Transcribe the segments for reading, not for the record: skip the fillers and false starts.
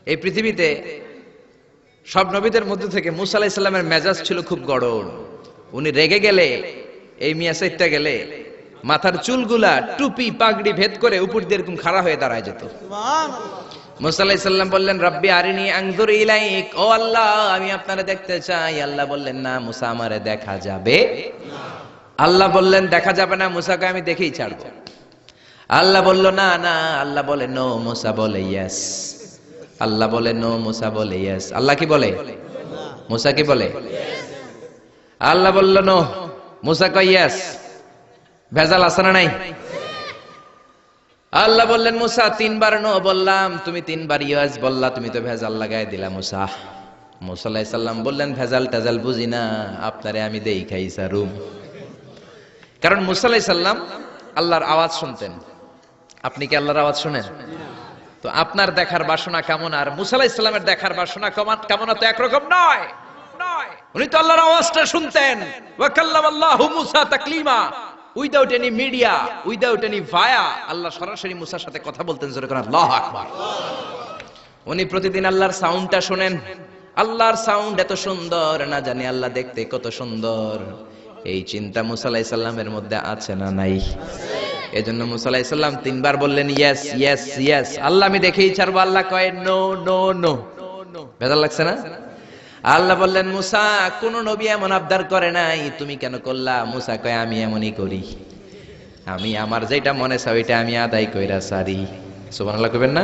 এই পৃথিবীতে সব নবীদের মধ্যে থেকে মুসা আলাইহিস সালামের মেজাজ ছিল খুব গড়ন। উনি রেগে গেলে, এই মিয়া সাইটটা গেলে মাথার চুলগুলা টুপি পাগড়ি ভেদ করে উপর দিয়ে এরকম খাড়া হয়ে দাঁড়ায় যেত। মুসা আলাইহিস সালাম বললেন, রব্বি আরিনি আনজুর ইলাইক, ও আল্লাহ আমি আপনারে দেখতে চাই। আল্লাহ বললেন, না মুসা আমারে দেখা যাবে না। আল্লাহ বললেন, দেখা যাবে না, মুসাকে আমি দেখেই ছাড়বো। আল্লাহ বলল, না না। আল্লাহ বলে নো, মুসা বলে ইয়েস। আল্লাহ বলে নো, মুসা বলে ইয়েস। আল্লাহ কি বলে? মুসা কি বলে? আল্লাহ বলল নো, মুসা কয় ইয়েস। ভেজাল আছে না নাই? আল্লাহ বললেন, মুসা তিনবার নো বললাম, তুমি তিনবার ইয়েস বললা, তুমি তো ভেজাল লাগাই দিলা মুসা। মুসা আলাইহিস সালাম বললেন, ভেজাল টেজাল বুঝি না, আপনারে আমি দেই খাই সারুম। কারণ মুসা আলাইহিস সালাম আল্লাহর আওয়াজ শুনতেন। আপনি কি আল্লাহর আওয়াজ শুনেন? তো আপনার দেখার বাসনা কেমন আর মুসা আলাইহিস সালামের দেখার বাসনা কেমন তো একরকম নয়। উনি তো আল্লাহর আওয়াজটা শুনতেন। ওয়া কাল্লামাল্লাহু মুসা তাকলিমা, without any media, without any via, Allah সরাসরি মুসার সাথে কথা বলতেন। জোরে করে আল্লাহু আকবার। উনি প্রতিদিন আল্লাহর সাউন্ডটা শুনেন। আল্লাহর সাউন্ড এত সুন্দর, না জানি আল্লাহ দেখতে কত সুন্দর। এই চিন্তা মুসা আলাইহিস সালামের মধ্যে আছে না নাই? এজন্য মুসা আলাইহিস সালাম তিনবার বললেন ইয়েস ইয়েস ইয়েস। আল্লাহ আমি দেখেই ছাড়বো। আল্লাহ কয় নো নো নো। ভেজাল লাগছে না? আল্লাহ বললেন, মুসা কোন নবী এমন আবদার করে নাই, তুমি কেন করলা? মুসা কয়, আমি এমনই করি, আমি আমার যেটা মনে চাই ওইটা আমি আদায় কইরা সারি। সুবহানাল্লাহ কইবেন না?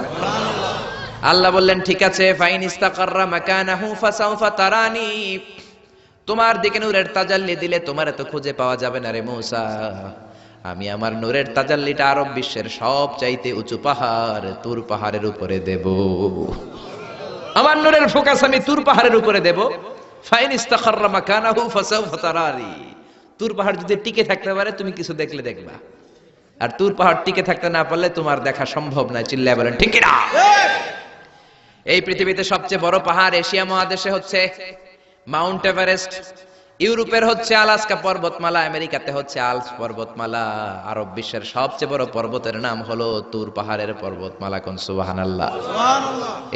আল্লাহ বললেন, ঠিক আছে, ফাইন ইস্তাকাররা মাকানাহু ফাসাউফা তারানি, তোমার দিকে নূরের তাজাল্লি দিলে তোমার এত খুঁজে পাওয়া যাবে না রে মুসা। আমি আমার নূরের তাজাল্লিটা আরব বিশ্বের সব চাইতে উঁচু পাহাড় তুর পাহাড়ের উপরে দেব। আমার নূরের ফোকাস আমি তুর পাহাড়ের উপরে দেব। ফাইন ইস্তাকাররা মাকানাহু ফাসাউফা তারানি, তুর পাহাড় যদি টিকে থাকতে পারে তুমি কিছু দেখলে দেখবা, আর তুর পাহাড় টিকে থাকতে না পারলে তোমার দেখা সম্ভব না। চিল্লায় বলেন ঠিক না? এই পৃথিবীতে সবচেয়ে বড় পাহাড় এশিয়া মহাদেশে হচ্ছে মাউন্ট এভারেস্ট, ইউরোপের হচ্ছে আলাস্কা পর্বতমালা, আমেরিকাতে হচ্ছে আল্পস পর্বতমালা, আরব বিশ্বের সবচেয়ে বড় পর্বতের নাম হলো তুর পাহাড়ের পর্বতমালা। কোন সুবহানাল্লাহ।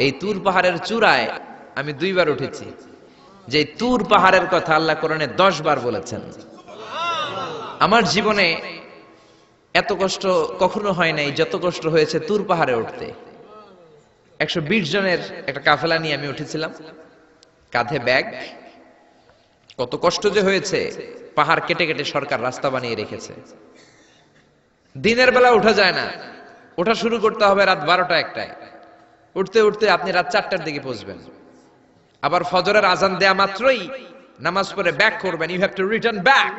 এই তুর পাহাড়ের চূড়ায় আমি 2 বার উঠেছি। যে তুর পাহাড়ের কথা আল্লাহ কোরআনে 10 বার বলেছেন। আমার জীবনে এত কষ্ট কখনো হয় নাই যত কষ্ট হয়েছে তুর পাহাড়ে উঠতে। 120 জনের একটা কাফেলা নিয়ে আমি উঠেছিলাম, কাঁধে ব্যাগ। কত কষ্ট যে হয়েছে, পাহাড় কেটে কেটে সরকার রাস্তা বানিয়ে রেখেছে। দিনের বেলা ওঠা যায় না, ওঠা শুরু করতে হবে রাত 12টা 1টায়। উঠতে উঠতে আপনি রাত 4টার দিকে পৌঁছবেন। আবার ফজরের আজান দেয়া মাত্রই নামাজ পড়ে ব্যাক করবেন। You have to return back.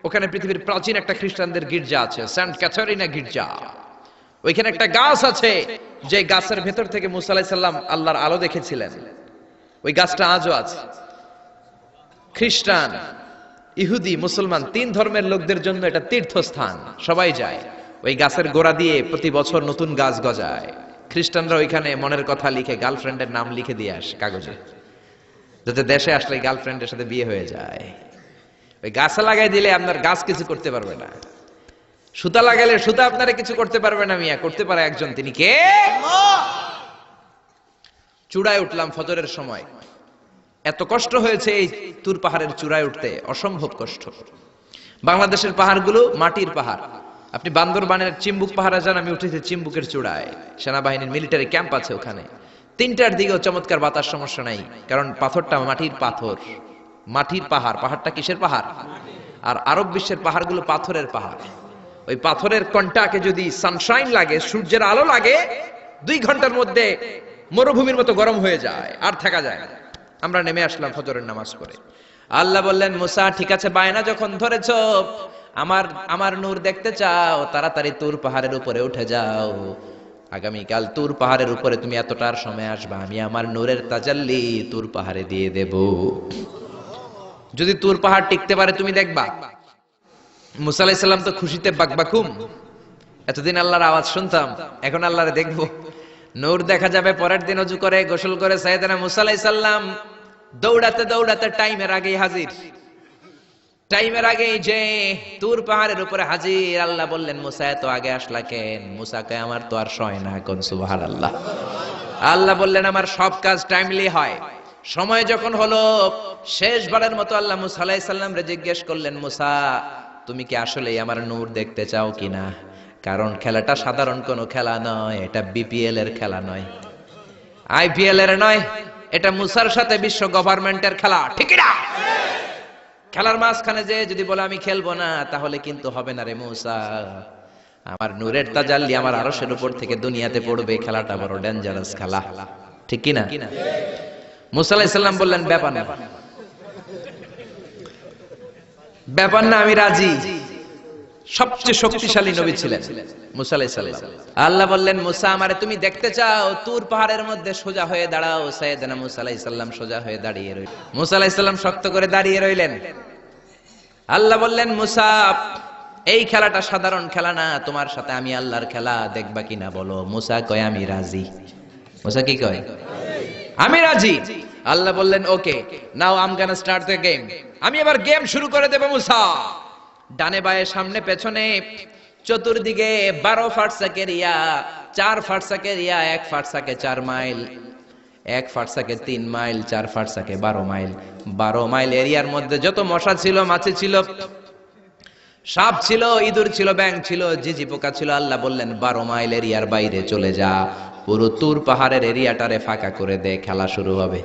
ওখানে পৃথিবীর প্রাচীন একটা খ্রিস্টানদের গির্জা আছে, সেন্ট ক্যাথারিনা গির্জা। ওইখানে একটা গাছ আছে, যে গাছের ভেতর থেকে মুসা আলাইহিস সালাম আল্লাহর আলো দেখেছিলেন। ওই গাছটা আজও আছে। খ্রিস্টান, ইহুদি, মুসলমান 3 ধর্মের লোকদের জন্য এটা তীর্থস্থান, সবাই যায়। ওই গাছের গোড়া দিয়ে প্রতি বছর নতুন গাছ গজায়। খ্রিস্টানরা ওইখানে মনের কথা লিখে, গার্লফ্রেন্ডের নাম লিখে দিয়ে আসে কাগজে, যাতে দেশে আসলে গার্লফ্রেন্ডের সাথে বিয়ে হয়ে যায়। ওই গাছে লাগাই দিলে আপনার গাছ কিছু করতে পারবে না। সুতা লাগাইলে সুতা আপনারা কিছু করতে পারবে না। মিয়া করতে পারে একজন, তিনি কে? চূড়ায় উঠলাম ফজরের সময়। এত কষ্ট হয়েছে এই তুর পাহাড়ের চূড়ায় উঠতে, অসম্ভব কষ্ট। বাংলাদেশের পাহাড়গুলো মাটির পাহাড়। আপনি বান্দরবানের চিম্বুক পাহাড়ে যান, আমি উঠেছি চিম্বুকের চূড়ায়, সেনাবাহিনীর মিলিটারি ক্যাম্প আছে ওখানে। 3টার দিকেও চমৎকার বাতাস, সমস্যা নাই, কারণ পাথরটা মাটির পাথর, মাটির পাহাড়। পাহাড়টা কিসের পাহাড়? আর আরব বিশ্বের পাহাড়গুলো পাথরের পাহাড়। ওই পাথরের কন্টাকে যদি সানশাইন লাগে, সূর্যের আলো লাগে, 2 ঘন্টার মধ্যে মরুভূমির মতো গরম হয়ে যায়, আর থাকা যায় না। আমরা নেমে আসলাম ফজরের নামাজ পড়ে। আল্লাহ বললেন, মুসা ঠিক আছে, বায়না যখন ধরেছ, আমার নূর দেখতে চাও, তাড়াতাড়ি তুর পাহাড়ের উপরে উঠে যাও। আগামীকাল তুর পাহাড়ের উপরে তুমি এতটার সময় আসবা, আমি আমার নূরের তাজাল্লি তুর পাহাড়ে দিয়ে দেব। যদি তুর পাহাড় টিকতে পারে তুমি দেখবা। মুসা আলাইহিস সালাম তো খুশিতে বাকবাকুম। এতদিন আল্লাহর আওয়াজ শুনতাম, এখন আল্লাহরে দেখবো, নূর দেখা যাবে। পরের দিন ওযু করে গোসল করে সাইয়েদনা মুসা আলাইহিস সালাম দৌড়াতে দৌড়াতে টাইমের আগেই হাজির। টাইমের আগে যে তুর পাহাড়ের উপরে হাজির। আল্লাহ বললেন মুসা এত আগে আসলা কেন? মুসা কয় আমার তো আর সয় না। কোন সুবহানাল্লাহ। আল্লাহ বললেন আমার সব কাজ টাইমলি হয়। সময় যখন হলো শেষবারের মতো আল্লাহ মুসা আলাইহিস সালাম রে জিজ্ঞেস করলেন, মুসা তুমি কি আসলেই আমার নূর দেখতে চাও কিনা? কারণ খেলাটা সাধারণ কোনো খেলা নয়, এটা বিপিএল এর খেলা নয়, আইপিএল এর নয়, এটা মুসার সাথে বিশ্ব গভর্নমেন্টের খেলা, ঠিক না? খেলার মাঝখানে যে যদি বলে আমি খেলবো না, তাহলে কিন্তু হবে না রে মুসা। আমার নূরের তাজাল্লি আমার আরশের উপর থেকে দুনিয়াতে পড়বে, খেলাটা বড় ডেঞ্জারাস খেলা, ঠিক কি না? মুসা আলাইহিস সালাম বললেন ব্যাপার না, ব্যাপার না, আমি রাজি। সবচেয়ে শক্তিশালী নবী ছিলেন মুসা আলাইহিস সালাম। আল্লাহ বললেন মুসা আমারে তুমি দেখতে চাও? তুর পাহাড়ের মধ্যে সোজা হয়ে দাঁড়াও। সাইয়েদনা মুসা আলাইহিস সালাম সোজা হয়ে দাঁড়িয়ে রইলেন। মুসা আলাইহিস সালাম শক্ত করে দাঁড়িয়ে রইলেন। আল্লাহ বললেন মুসা এই খেলাটা সাধারণ খেলা না, তোমার সাথে আমি আল্লাহর খেলা, দেখবা কিনা বলো? মুসা কয় আমি রাজি। মুসা কি কয়? আমি রাজি। আল্লাহ বললেন okay, now I am gonna start the game. আমি এবার গেম শুরু করে দেব মুসা। ডানে বায়ে সামনে পেছনে চতুর্দিকে 12 ফারসাক এরিয়া, 4 ফারসাক এরিয়া, 1 ফারসাকে 4 মাইল, 1 ফারসাকে 3 মাইল, 4 ফারসাকে 12 মাইল। 12 মাইল এরিয়ার মধ্যে যত মশা ছিল, মাছি ছিল, সাপ ছিল, ইঁদুর ছিল, ব্যাঙ ছিল, ঝিঝি পোকা ছিল। আল্লাহ বললেন 12 মাইল এরিয়ার বাইরে চলে যা, পুরো তুর পাহাড়ের এরিয়াটারে ফাঁকা করে দে, খেলা শুরু হবে।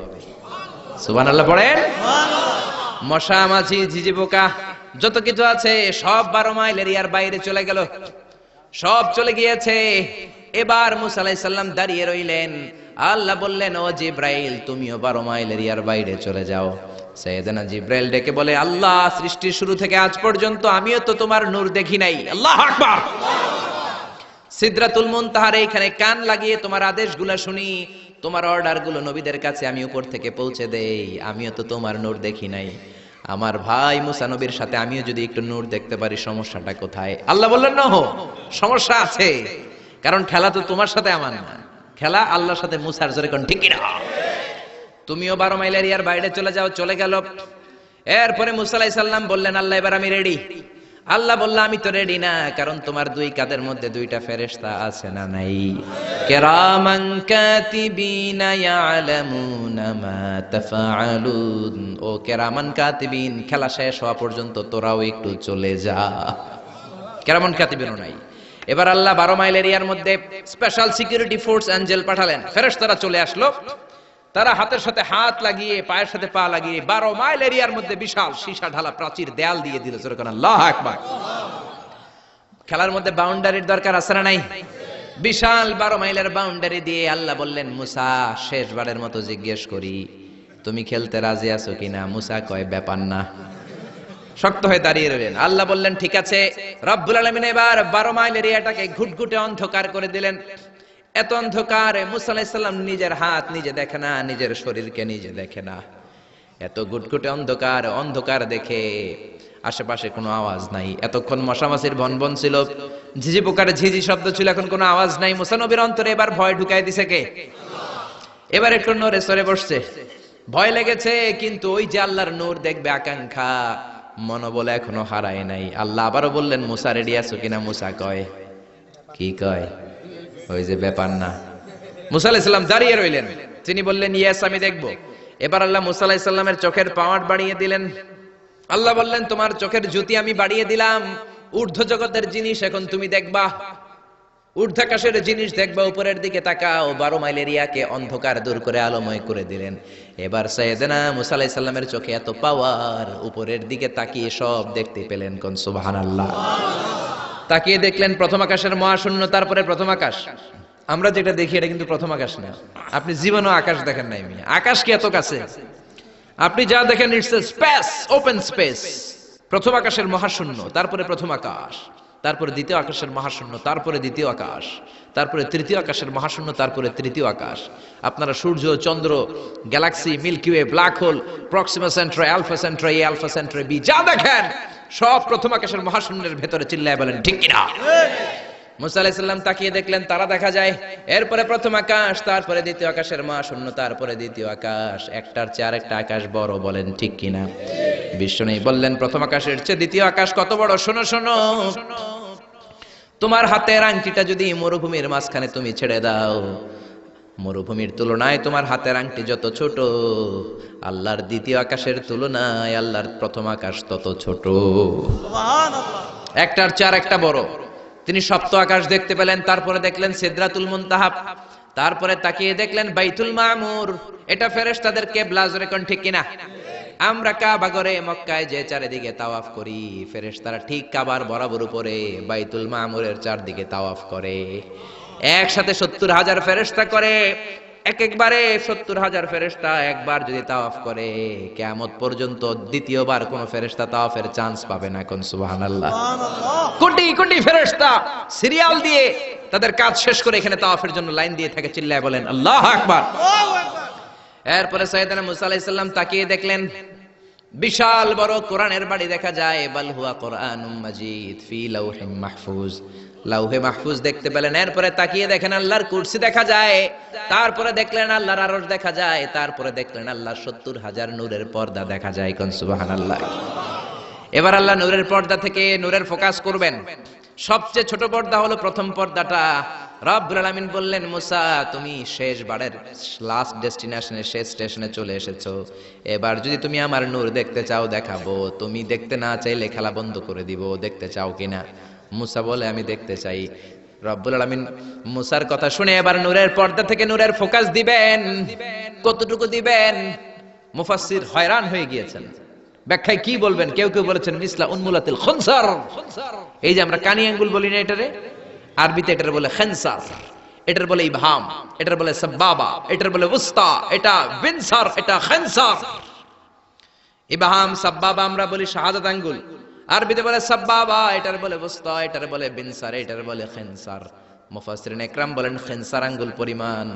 সুবহানাল্লাহ পড়েন। মশা মাছি ঝিঝি পোকা যত কিছু আছে সব 12 মাইল এরিয়ার বাইরে চলে গেল, সব চলে গিয়েছে। এবার মুসা আলাইহিস সালাম দাঁড়িয়ে রইলেন। আল্লাহ বললেন ও জিব্রাইল তুমিও 12 মাইল এরিয়ার বাইরে চলে যাও। সাইয়েদনা জিব্রাইল ডেকে বলে আল্লাহ সৃষ্টির শুরু থেকে আজ পর্যন্ত আমিও তো তোমার নূর দেখি নাই। আল্লাহু আকবার। সিদরাতুল মুনতাহার এইখানে কান লাগিয়ে তোমার আদেশগুলো শুনি, তোমার অর্ডারগুলো নবীদের কাছে আমি উপর থেকে পৌঁছে দেই, আমিও তো তোমার নূর দেখি নাই। আমার ভাই মুসা নবীর সাথে আমিও যদি একটু নূর দেখতে পারি, সমস্যাটা কোথায়? আল্লাহ বললেন না, সমস্যা আছে, কারণ খেলা তো তোমার সাথে আমার না, খেলা আল্লাহর সাথে মুসার। জোরে কোন ঠিক না? তুমিও 12 মাইল এরিয়ার বাইরে চলে যাও। চলে গেল। এরপরে মুসা আলাইহিস সালাম বললেন আল্লাহ এবার আমি রেডি। আল্লাহ বলল আমি তো রেডি না, কারণ তোমার দুই কাঁধের মধ্যে দুইটা ফেরেশতা আছে না নাই? কিরামান কাতিবিনা ইয়ালামুনা মা তাফআলুন। ও কিরামান কাতিবিন, খেলা শেষ হওয়া পর্যন্ত তোরাও একটু চলে যা। কিরামান কাতিবিনও নাই। এবার আল্লাহ 12 মাইল এরিয়ার মধ্যে স্পেশাল সিকিউরিটি ফোর্স এঞ্জেল পাঠালেন। ফেরেশতারা চলে আসলো। তারা হাতের সাথে হাত লাগিয়ে, পায়ের সাথে পা লাগিয়ে 12 মাইল এরিয়ার মধ্যে বিশাল সীসা ঢালা প্রাচীর দেয়াল দিয়ে দিল। যেরকম আল্লাহু আকবার। খেলার মধ্যে বাউন্ডারির দরকার আছে না নাই? বিশাল 12 মাইলের বাউন্ডারি দিয়ে আল্লাহ বললেন মুসা শেষবারের মতো জিজ্ঞেস করি তুমি খেলতে রাজি আছো কিনা? মুসা কয় ব্যাপার না, শক্ত হয়ে দাঁড়িয়ে রইলেন। আল্লাহ বললেন ঠিক আছে। রব্বুল আলামিন এবার 12 মাইল এরিয়াটাকে ঘুটঘুটে অন্ধকার করে দিলেন। এত অন্ধকারে মুসা আলাইহিস সালাম নিজের হাত নিজে দেখে না, নিজের শরীরকে নিজে দেখে না। এত ঘুটঘুটে অন্ধকার, অন্ধকার দেখে আশেপাশে কোনো আওয়াজ নাই। এতক্ষণ মশামাছির ভনভন ছিল, ঝিঝি পোকার ঝিঝি শব্দ ছিল, এখন কোনো আওয়াজ নাই। মুসা নবীর অন্তরে এবার ভয় ঢুকাই দিছে কে? এবার একটু নড়ে সরে বসছে। ভয় লেগেছে, কিন্তু ওই যে আল্লাহর নূর দেখবে আকাঙ্ক্ষা মনোবল এখনো হারায় নাই। আল্লাহ আবারও বললেন মুসা রেডি আছো কিনা? মুসা কয় কি কয়? ওই যে ব্যাপার না। মুসা আলাইহিস সালাম দাঁড়িয়ে রইলেন। তিনি বললেন ইয়েস আমি দেখব। এবার আল্লাহ মুসা আলাইহিস সালামের চোখের পাওয়ার বাড়িয়ে দিলেন। আল্লাহ বললেন তোমার চোখের জ্যোতি আমি বাড়িয়ে দিলাম, ঊর্ধ্ব জগতের জিনিস এখন তুমি দেখবা, ঊর্ধ্বাকাশের জিনিস দেখবা, উপরের দিকে তাকাও। 12 মাইল এরিয়াকে অন্ধকার দূর করে আলোময় করে দিলেন। এবার সাইয়েদনা মুসা আলাইহিস সালামের চোখে এত পাওয়ার, উপরের দিকে তাকিয়ে সব দেখতে পেলেন। কোন সুবহানাল্লাহ। তাকিয়ে দেখলেন প্রথম আকাশের মহাশূন্য, তারপরে প্রথম আকাশ। আমরা যেটা দেখি এটা কিন্তু প্রথম আকাশ না। আপনি জীবনও আকাশ দেখেন নাই। আকাশ কি এত কাছে? আপনি যা দেখেন it's a space, open space. প্রথম আকাশের মহাশূন্য, তারপরে প্রথম আকাশ, তারপরে দ্বিতীয় আকাশের মহাশূন্য, তারপরে দ্বিতীয় আকাশ, তারপরে তৃতীয় আকাশের মহাশূন্য, তারপরে তৃতীয় আকাশ। আপনারা সূর্য, চন্দ্র, galaxy, Milky Way, black hole, Proxima Centauri, Alpha Centauri, Alpha Centauri B, যা দেখেন সব প্রথম আকাশের মহাশূন্যের ভেতরে। চিল্লায় বলেন ঠিক কিনা? মুসা আলাইহিস সালাম তাকিয়ে দেখলেন তারা দেখা যায়। এরপরে প্রথম আকাশ, তারপরে দ্বিতীয় আকাশের মহাশূন্য, তারপরে দ্বিতীয় আকাশ। একটার চেয়ে আরেকটা আকাশ বড়, বলেন ঠিক কিনা? বিষ্ণু বললেন প্রথম আকাশের চেয়ে দ্বিতীয় আকাশ কত বড়? শোনো শোনো, তোমার হাতের আংটিটা যদি মরুভূমির মাঝখানে তুমি ছেড়ে দাও, মরুভূমির তুলনায় তোমার হাতের আংটি যত ছোট, আল্লাহর দ্বিতীয় আকাশের তুলনায় আল্লাহর প্রথম আকাশ তত ছোট। একটার চেয়ে আরেকটা বড়। তিনি সপ্ত আকাশ দেখতে পেলেন, তারপরে দেখলেন সিদরাতুল মুনতাহা, তারপরে তাকিয়ে দেখলেন বাইতুল মামুর। এটা ফেরেশতাদের কিবলা, জোরে কোন ঠিক কিনা? আমরা কাবা ঘরে মক্কায় যে চারিদিকে তাওয়াফ করি, ফেরেশতারা ঠিক কাবার বরাবর উপরে বাইতুল মামুরের চারদিকে তাওয়াফ করে। একসাথে 70,000 ফেরেশতা করে। একবারে 70,000 ফেরেশতা একবার যদি তাওয়াফ করে, কিয়ামত পর্যন্ত দ্বিতীয়বার কোন ফেরেশতা তাওয়াফের চান্স পাবে না। কোন সুবহানাল্লাহ। কোটি কোটি ফেরেশতা সিরিয়াল দিয়ে তাদের কাজ শেষ করে এখানে তাওয়াফের জন্য লাইন দিয়ে থাকে। চিল্লায় বলেন আল্লাহু আকবার। এরপরে সাইয়েদনা মুসা আলাইহিস সালাম তাকিয়ে দেখলেন বিশাল বড় কোরআনের বাড়ি দেখা যায়। বাল হুয়া কোরআনুম মাজিদ ফি লাউহিম মাহফুজ, লাউহে মাহফুজ দেখতে পেলেন। এরপরে তাকিয়ে দেখেন আল্লাহর কুরসি দেখা যায়, তারপরে দেখলেন আল্লাহর আরশ দেখা যায়, তারপরে দেখলেন আল্লাহর 70,000 নূরের পর্দা দেখা যায়। কোন সুবহানাল্লাহ। এবার আল্লাহ নূরের পর্দা থেকে নূরের ফোকাস করবেন। সবচেয়ে ছোট পর্দা হলো প্রথম পর্দাটা। রব্বুল আলামিন বললেন মুসা, তুমি শেষ বারের লাস্ট ডেস্টিনেশনে, শেষ স্টেশনে চলে এসেছো। এবার যদি তুমি আমার নূর দেখতে চাও দেখাবো, তুমি দেখতে না চাইলে খেলা বন্ধ করে দিব। দেখতে চাও কিনা? মুসা বলে আমি দেখতে চাই। রব্বুল আলামিন মুসার কথা শুনে এবার নূরের পর্দা থেকে নূরের ফোকাস দিবেন। কতটুকু দিবেন? মুফাসসির হয়রান হয়ে গিয়েছেন। ব্যাখ্যায় কি বলবেন? কেউ কেউ বলেছেন মিসলা উনমুলাতিল খুনসার। এই যে আমরা কানি আঙ্গুল বলি না, এটারে আরবিতে এটার বলে খেনসার, এটার বলে ইবহাম, এটার বলে সাব্বাবা, এটার বলে উস্তা, এটা বিনসার, এটা খেনসার। ইবহাম সাব্বাবা আমরা বলি শাহাদাত আঙ্গুল, আরবিতে বলে সাব্বাবা, এটার বলে উস্তা, এটার বলে বিনসার, এটার বলে খেনসার। মুফাসসিরিন ইকরাম বলেন খেনসার আঙ্গুল পরিমাণ,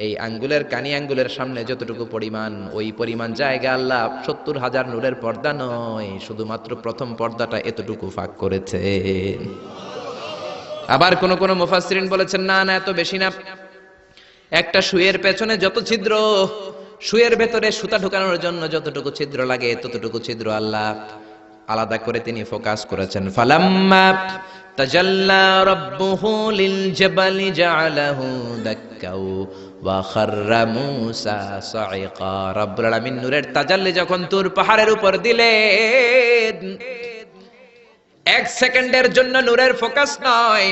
এই আঙ্গুলের কানি আঙ্গুলের সামনে যতটুকু পরিমাণ, ওই পরিমাণ জায়গা আল্লাহ 70,000 নূরের পর্দা নয়, শুধুমাত্র প্রথম পর্দাটা এতটুকু ফাঁক করেছে। আবার কোন কোন মুফাসসিরিন বলেছেন না না, এত বেশি না। একটা সুইয়ের পেছনে যত ছিদ্র, সুইয়ের ভেতরে সুতা ঢোকানোর জন্য যতটুকু ছিদ্র লাগে, ততটুকু ছিদ্র আল্লাহ আলাদা করে তিনি ফোকাস করেছেন। ফালাম্মা তাজাল্লা রাব্বুহু লিল জাবালি জাআলাহু দাক্কাও ওয়া খাররা মূসা সাইকা। রব্বুল আলামিন নূরের তাজাল্লি যখন তুর পাহাড়ের উপর দিলেন, 1 সেকেন্ডের জন্য নূরের ফোকাস নয়।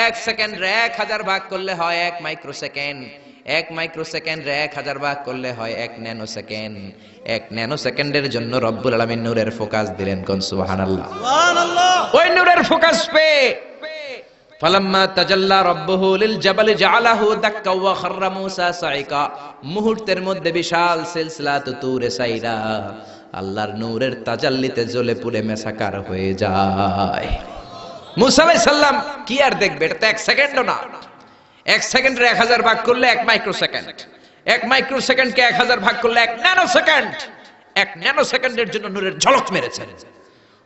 1 সেকেন্ড 1000 ভাগ করলে হয় 1 মাইক্রোসেকেন্ড। 1 মাইক্রোসেকেন্ড 1000 ভাগ করলে হয় 1 ন্যানো সেকেন্ড। 1 ন্যানো সেকেন্ডের জন্য রব্বুল আলামিন নূরের ফোকাস দিলেন। কোন সুবহানাল্লাহ। সুবহানাল্লাহ। ওই নূরের ফোকাস পে ফালাম্মা তাজাল্লা রাব্বুহু লিল জাবালি জাআলাহু দাক্কা ওয়া খাররা মূসা সাইকা। মুহূর্তের মধ্যে বিশাল সিলসিলাত তুরে সাইরা আল্লাহর নূরের তাজাল্লিতে জ্বলে পুড়ে মেসাকার হয়ে যায়। মূসা আলাইহিস সালাম কি আর দেখবে? এটা তো 1 সেকেন্ডও না। 1 সেকেন্ডে 1000 ভাগ করলে 1 মাইক্রোসেকেন্ড। 1 মাইক্রোসেকেন্ডকে 1000 ভাগ করলে 1 ন্যানো সেকেন্ড। 1 ন্যানো সেকেন্ডের জন্য নূরের ঝলক মেরেছেন।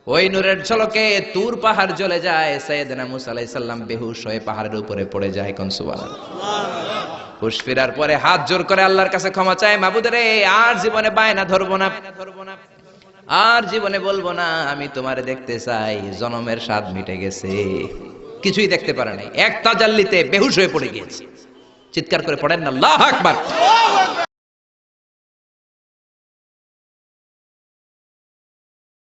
ওই নূরের ঝলকে তুর পাহাড় জ্বলে যায়। সাইয়েদনা মূসা আলাইহিস সালাম বেহুশ হয়ে পাহাড়ের উপরে পড়ে যায়। কোন সুবহানাল্লাহ। হুশ ফেরার পরে হাত জোর করে আল্লাহর কাছে ক্ষমা চায়, মাবুদ রে, আর জীবনে বায়না ধরবো না, আর জীবনে বলবো না আমি তোমারে দেখতে চাই। জনমের স্বাদ মিটে গেছে, কিছুই দেখতে পারে নাই। 1 তাজাল্লিতে বেহুশ হয়ে পড়ে গিয়েছে। চিৎকার করে পড়েন না আল্লাহু আকবার।